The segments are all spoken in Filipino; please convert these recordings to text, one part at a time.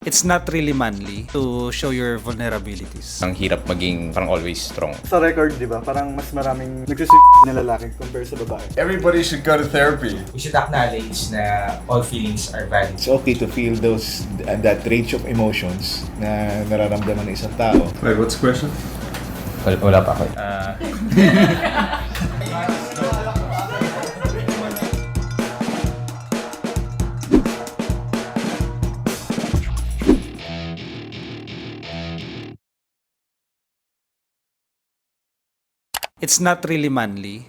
It's not really manly to show your vulnerabilities. Ang hirap maging parang always strong. Sa record, di ba? Parang mas maraming na lalaki compare sa babae. Everybody should go to therapy. We should acknowledge na all feelings are valid. It's okay to feel that range of emotions na nararamdaman ng isang tao. Wait, what's the question? Wala pa ako. It's not really manly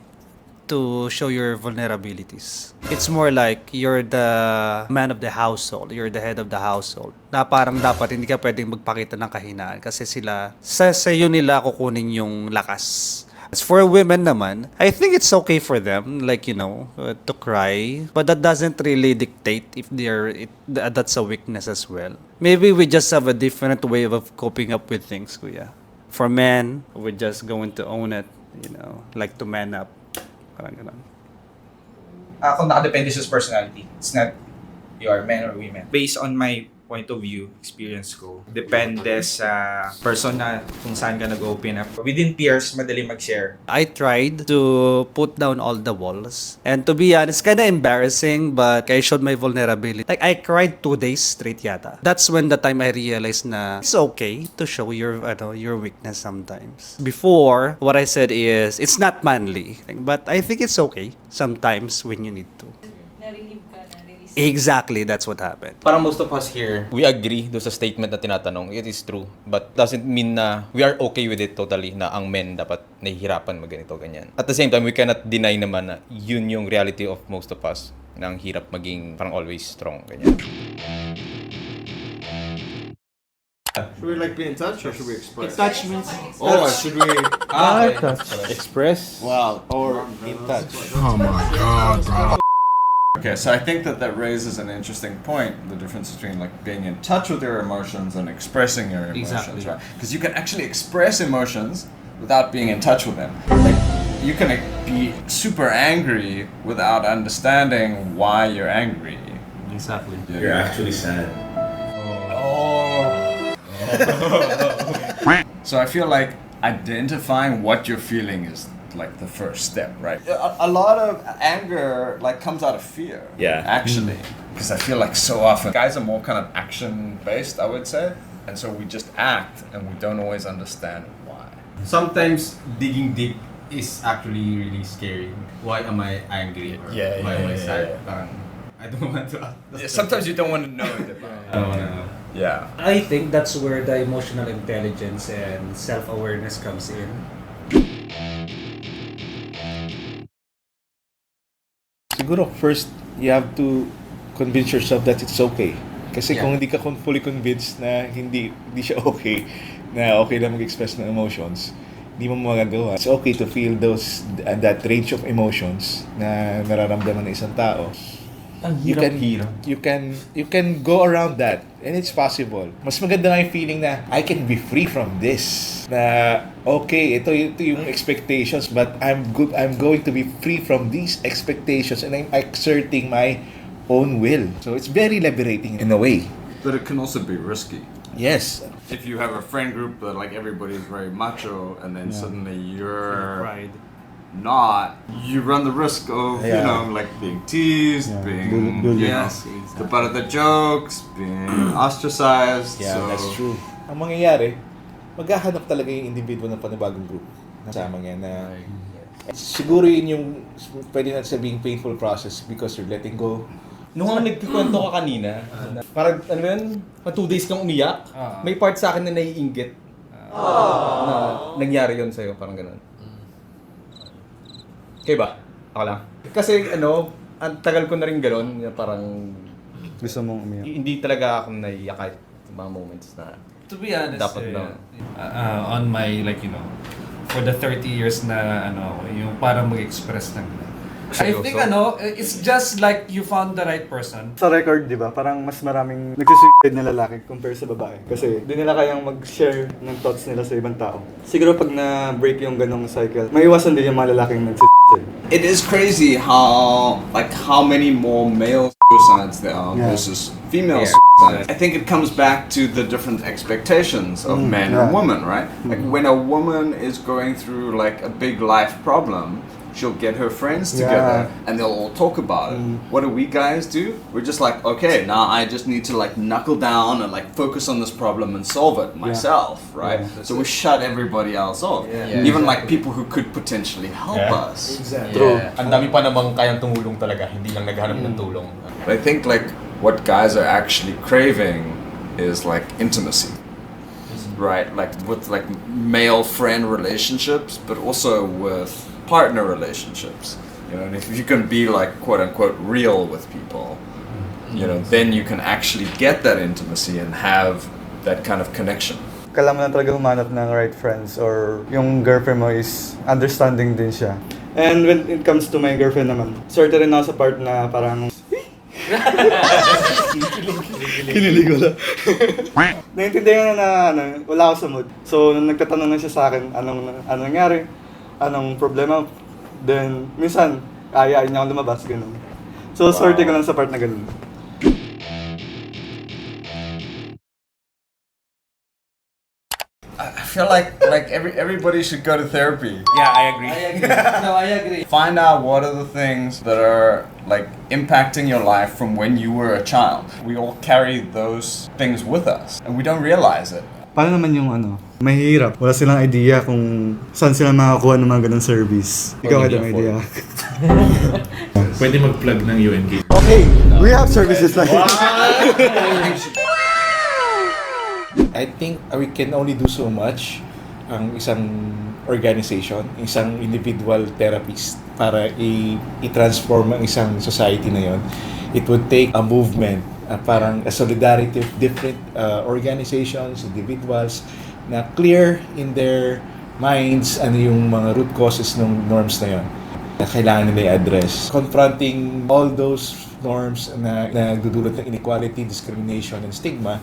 to show your vulnerabilities. It's more like you're the man of the household, you're the head of the household. Na parang dapat hindi ka pwedeng magpakita ng kahinaan kasi sila, sa iyo nila kukunin yung lakas. As for women naman, I think it's okay for them, like, to cry. But that doesn't really dictate if that's a weakness as well. Maybe we just have a different way of coping up with things, kuya. For men, we're just going to own it, like to man up. Parang ganun. Kung nakadepende sa personality, it's not you are men or women. Based on my point of view, experience ko, depende sa person na kung saan ka nag-open up. Within peers, madali mag-share. I tried to put down all the walls. And to be honest, kind of embarrassing, but I showed my vulnerability. Like, I cried 2 days straight yata. That's when the time I realized na it's okay to show your weakness sometimes. Before, what I said is, it's not manly. But I think it's okay sometimes when you need to. Exactly, that's what happened. Parang most of us here, we agree do sa statement na tinatanong. It is true. But doesn't mean na we are okay with it totally na ang men dapat nahihirapan magganito, ganyan. At the same time, we cannot deny naman na yun yung reality of most of us na ang hirap maging parang always strong, ganyan. Should we be in touch or should we express? Touch means... Or should we... Express? Wow. Or in touch. Okay, so I think that raises an interesting point, the difference between like being in touch with your emotions and expressing your emotions, Exactly. right? Because you can actually express emotions without being in touch with them. Like, you can be super angry without understanding why you're angry. Exactly. You're actually sad. So I feel like identifying what you're feeling is like the first step, right? A lot of anger like comes out of fear. Yeah. Actually, because I feel like so often guys are more kind of action based, I would say, and so we just act and we don't always understand why. Sometimes digging deep is actually really scary. Why am I angry? Or why am I sad? I don't want to ask. Yeah, sometimes you don't want to know it. I don't want to know. Yeah. I think that's where the emotional intelligence and self-awareness comes in. Siguro, first, you have to convince yourself that it's okay. Kasi Yeah. kung hindi ka fully convinced na hindi siya okay, na okay lang mag-express ng emotions, hindi mo magagawa. It's okay to feel that range of emotions na nararamdaman ng isang tao. Ang You can go around that, and it's possible. Mas maganda nga yung feeling na I can be free from this. Na okay, ito yung expectations, but I'm going to be free from these expectations, and I'm exerting my own will. So it's very liberating in a way. But it can also be risky. Yes. If you have a friend group that like everybody's very macho, and then suddenly you're Pride. not, you run the risk of like being teased, being the butt of the jokes, being ostracized. Yeah, so that's true. Ang mangyayari, maghahanap talaga yung individual ng panibagong group. Kasama nga na siguro yun yung pwede natin sabihing painful process because you're letting go. Nung nagkikwento ka kanina, parang ano yun, 2 days kang umiyak, may part sa akin na naiinggit na nangyari yun sa'yo, parang gano'n. Okay ba? Ako lang. Kasi ang tagal ko na rin gano'n, parang Gusto mong umiyak. hindi talaga ako naiiyak kahit mga moments na To be honest, dapat na. on my, for the 30 years na, yung parang mag-express ng I think it's just like you found the right person. Sa record, di ba, parang mas maraming nagsisuicide na lalaki compare sa babae. Kasi di nila kayang mag-share ng thoughts nila sa ibang tao. Siguro pag na-break yung ganong cycle, maiwasan din yung mga lalaking nagsisuicide. It is crazy how many more male suicides there are versus female suicides. I think it comes back to the different expectations of men and women, right? Like when a woman is going through like a big life problem, she'll get her friends together and they'll all talk about it. What do we guys do? We're just like, okay, now I just need to like knuckle down and like focus on this problem and solve it myself, right? So we shut everybody else off. Even like people who could potentially help us. True. Ang dami pa namang kayang tumulong talaga, hindi lang naghahanap ng tulong. But I think like what guys are actually craving is like intimacy. Right? Like with like male friend relationships, but also with partner relationships. You know, and if you can be like quote unquote real with people, you know, then you can actually get that intimacy and have that kind of connection. Kailangan mo lang talaga humanap ng right friends or yung girlfriend mo is understanding din siya. And when it comes to my girlfriend naman, swerte rin ako sa part na parang kinilig ko lang. Naiintindihan na wala ako sa mood. So, nung nagtatanong na siya sa akin, anong nangyari, anong problema, then, minsan, ayayin niya akong lumabas, gano'n. So, swerte ko lang sa part na gano'n. I feel like everybody should go to therapy. Yeah, I agree. I agree. Find out what are the things that are like impacting your life from when you were a child. We all carry those things with us and we don't realize it. Paano naman yung mahirap? Wala silang idea kung saan sila makakuha ng mga ganong service. Ikaw ka may idea. Pwede mag-plug ng UNG. Okay, we have services like I think we can only do so much ang isang organization, isang individual therapist para i-transform ang isang society na yon. It would take a movement, parang a solidarity of different organizations, individuals na clear in their minds ano yung mga root causes ng norms na yon na kailangan nila i-address. Confronting all those norms na nagdudulot ng inequality, discrimination, and stigma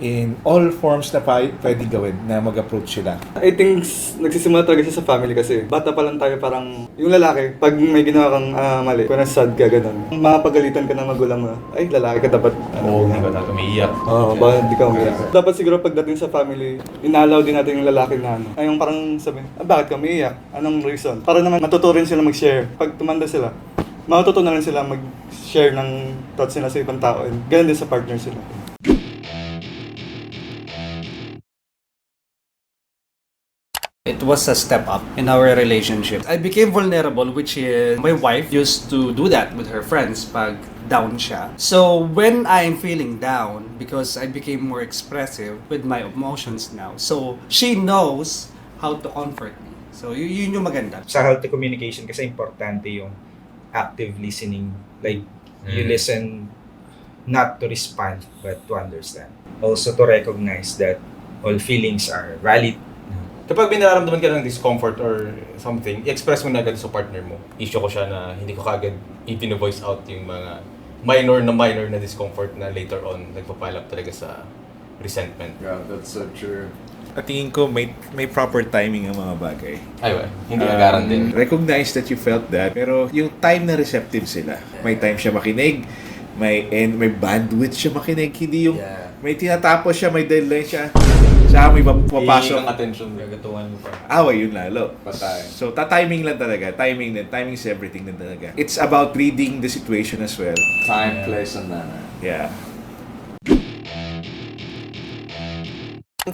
in all forms na pwede gawin na mag-approach sila. I think nagsisimula talaga siya sa family kasi bata pa lang tayo parang yung lalaki, pag may ginawa kang mali, kung sad ka, ganun. Mapagalitan ka ng magulang mo, ay lalaki ka dapat. Hindi ka talaga umiiyak. Bakit hindi ka umiyak? Dapat siguro pagdating sa family, inalaw din natin yung lalaki na ay yung parang sabi, bakit ka umiiyak? Anong reason? Para naman matuturin sila mag-share. Pag tumanda sila, matututo na rin sila mag-share ng thoughts nila sa ibang tao. And ganun din sa partner sila. It was a step up in our relationship. I became vulnerable, which is my wife used to do that with her friends pag down siya. So when I'm feeling down, because I became more expressive with my emotions now, so she knows how to comfort me. So yun yung maganda. Sa healthy communication kasi importante yung active listening. Like, you listen not to respond, but to understand. Also to recognize that all feelings are valid. Kapag may nararamdaman ka ng discomfort or something, i-express mo na agad sa partner mo. Issue ko siya na hindi ko kagad i-voice out yung mga minor na discomfort na later on nagpapile up talaga sa resentment. Yeah, that's so true. At tingin ko may proper timing ang mga bagay. Ay, hindi agaran din. Recognize that you felt that, pero yung time na receptive sila. May time siya makinig, may bandwidth siya makinig, hindi yung may tinatapos siya, may deadline siya. Siya may papasok. Ang attention, gagatuhan mo pa. Away, yun lalo. Patay. So, timing lang talaga. Timing is everything din talaga. It's about reading the situation as well. Time, place, and manner. Yeah.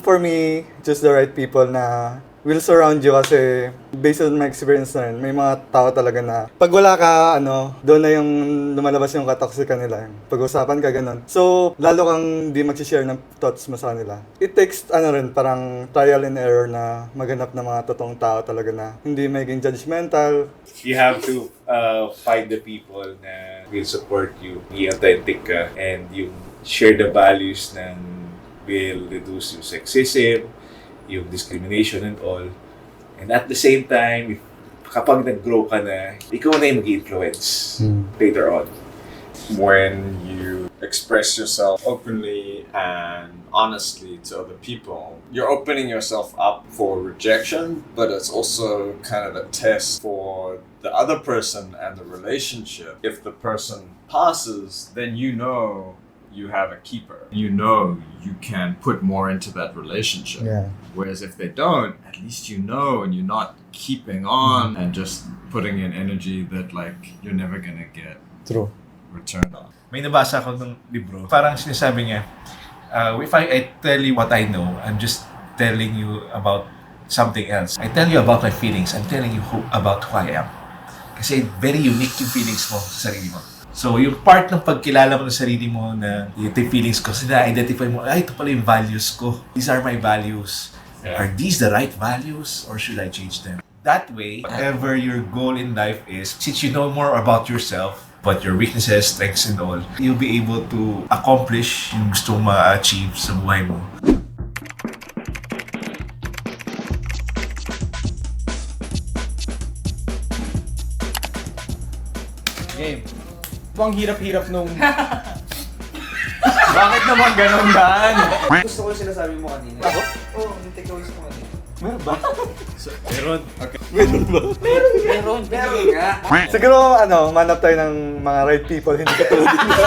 For me, just the right people na will surround you kasi based on my experience na rin, may mga tao talaga na pag wala ka, doon na yung lumalabas yung katoxican nila. Pag-usapan ka, ganun. So, lalo kang di mag-share ng thoughts mo sa kanila. It takes, parang trial and error na maghanap ng mga totoong tao talaga na hindi maging judgmental. You have to find the people na will support you, be authentic ka, and yung share the values ng will reduce yung sexism, yung discrimination and all. And at the same time, kapag nag-grow ka na, ikaw na yung mag-influence later on. When you express yourself openly and honestly to other people, you're opening yourself up for rejection, but it's also kind of a test for the other person and the relationship. If the person passes, then you know you have a keeper. You know you can put more into that relationship. Yeah. Whereas if they don't, at least you know and you're not keeping on and just putting in energy that like you're never gonna get True. returned on. May nabasa ako ng libro. Parang sinasabi niya, if I tell you what I know, I'm just telling you about something else. I tell you about my feelings. I'm telling you about who I am. Kasi very unique yung feelings mo sa sarili mo. So, yung part ng pagkilala mo ng sarili mo na ito yung feelings ko, kasi na-identify mo, ay, ito pala yung values ko. These are my values. Are these the right values or should I change them? That way, whatever your goal in life is, since you know more about yourself, what your weaknesses, strengths, and all, you'll be able to accomplish yung gusto mong ma-achieve sa buhay mo. Game. Ito ang hirap-hirap nung... Bakit naman ganun, Dan? Gusto ko yung sinasabi mo kanina. Ako? Oo, yung takeaways mo kanina. Meron. Meron nga. Siguro, manap tayo ng mga right people, hindi katulad nila.